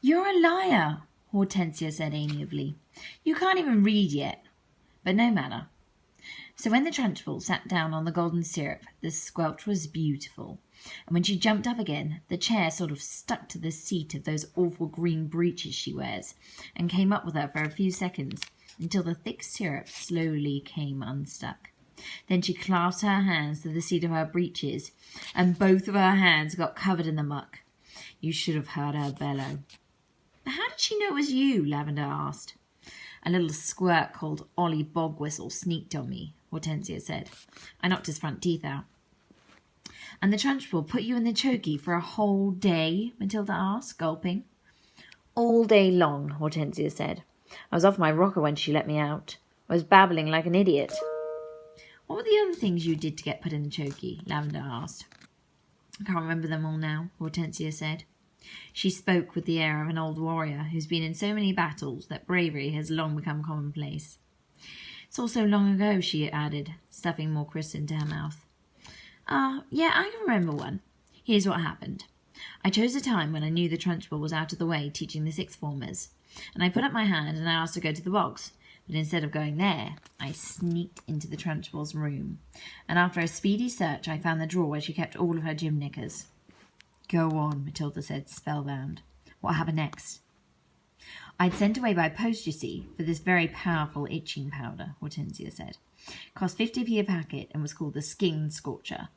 You're a liar, Hortensia said amiably. You can't even read yet. But no matter. So when the Trunchbull sat down on the golden syrup, the squelch was beautiful. And when she jumped up again, the chair sort of stuck to the seat of those awful green breeches she wears, and came up with her for a few seconds, until the thick syrup slowly came unstuck. Then she clasped her hands to the seat of her breeches, and both of her hands got covered in the muck. You should have heard her bellow. How did she know it was you? Lavender asked. A little squirt called Ollie Bogwhistle sneaked on me, Hortensia said. I knocked his front teeth out. And the Trunchbull put you in the chokey for a whole day? Matilda asked, gulping. All day long, Hortensia said. I was off my rocker when she let me out. I was babbling like an idiot. What were the other things you did to get put in the chokey? Lavender asked. I can't remember them all now, Hortensia said. She spoke with the air of an old warrior who's been in so many battles that bravery has long become commonplace. It's all so long ago, she added, stuffing more crisps into her mouth. Yeah, I can remember one. Here's what happened. I chose a time when I knew the Trunchbull was out of the way teaching the sixth formers, and I put up my hand and I asked to go to the bogs. But instead of going there, I sneaked into the Trunchbull's room, and after a speedy search I found the drawer where she kept all of her gym knickers. Go on, Matilda said, spellbound. What happened next? I'd sent away by post, you see, for this very powerful itching powder, Hortensia said. Cost 50p a packet and was called the Skin Scorcher.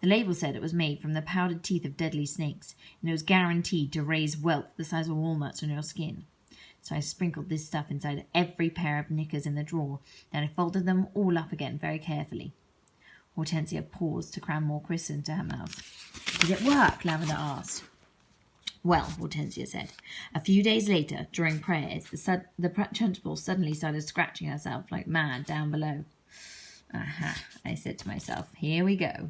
The label said it was made from the powdered teeth of deadly snakes, and it was guaranteed to raise welts the size of walnuts on your skin. So I sprinkled this stuff inside every pair of knickers in the drawer, then I folded them all up again very carefully. Hortensia paused to cram more crisps into her mouth. Did it work? Lavender asked. Well, Hortensia said, a few days later, during prayers, the Trunchbull suddenly started scratching herself like mad down below. Aha, I said to myself, here we go.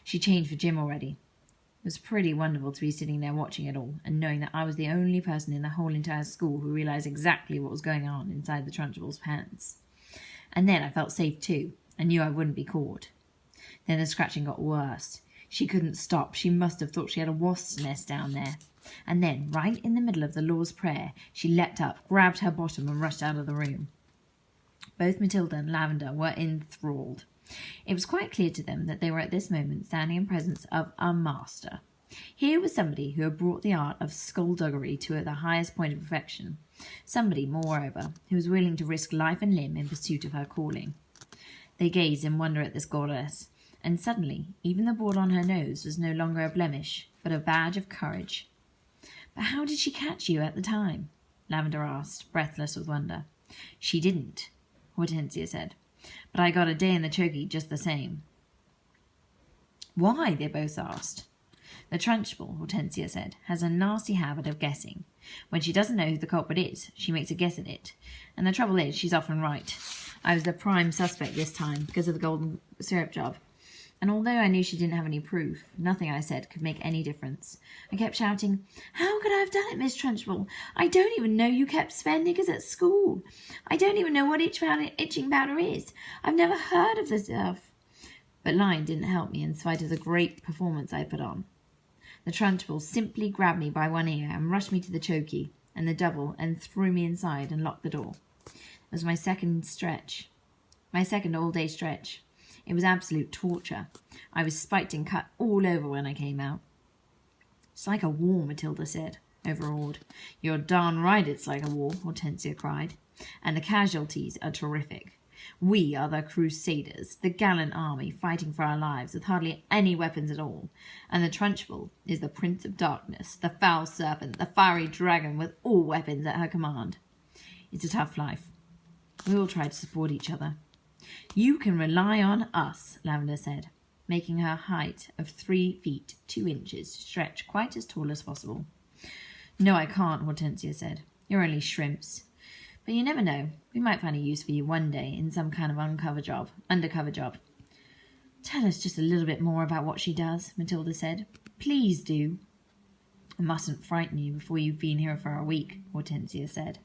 She changed for gym already. It was pretty wonderful to be sitting there watching it all and knowing that I was the only person in the whole entire school who realised exactly what was going on inside the Trunchbull's pants. And then I felt safe too. I knew I wouldn't be caught. Then the scratching got worse. She couldn't stop. She must have thought she had a wasp's nest down there. And then, right in the middle of the Lord's Prayer, she leapt up, grabbed her bottom and rushed out of the room. Both Matilda and Lavender were enthralled. It was quite clear to them that they were at this moment standing in presence of a master. Here was somebody who had brought the art of skullduggery to the highest point of perfection. Somebody, moreover, who was willing to risk life and limb in pursuit of her calling. They gazed in wonder at this goddess, and suddenly even the board on her nose was no longer a blemish, but a badge of courage. But how did she catch you at the time? Lavender asked, breathless with wonder. She didn't, Hortensia said, but I got a day in the chokey just the same. Why? They both asked. The Trunchbull, Hortensia said, has a nasty habit of guessing. When she doesn't know who the culprit is, she makes a guess at it. And the trouble is, she's often right. I was the prime suspect this time because of the golden syrup job. And although I knew she didn't have any proof, nothing I said could make any difference. I kept shouting, How could I have done it, Miss Trunchbull? I don't even know you kept spare knickers at school. I don't even know what itching powder is. I've never heard of the stuff. But lying didn't help me in spite of the great performance I put on. The Trunchbull simply grabbed me by one ear and rushed me to the chokey and the double and threw me inside and locked the door. It was my second all-day stretch. It was absolute torture. I was spiked and cut all over when I came out. It's like a war, Matilda said, overawed. You're darn right it's like a war, Hortensia cried. And the casualties are terrific. We are the Crusaders, the gallant army fighting for our lives with hardly any weapons at all. And the Trunchbull is the Prince of Darkness, the foul serpent, the fiery dragon with all weapons at her command. It's a tough life. We all try to support each other. You can rely on us, Lavender said, making her height of 3 feet 2 inches stretch quite as tall as possible. No, I can't, Hortensia said. You're only shrimps. But you never know. We might find a use for you one day in some kind of undercover job. Tell us just a little bit more about what she does, Matilda said. Please do. I mustn't frighten you before you've been here for a week, Hortensia said.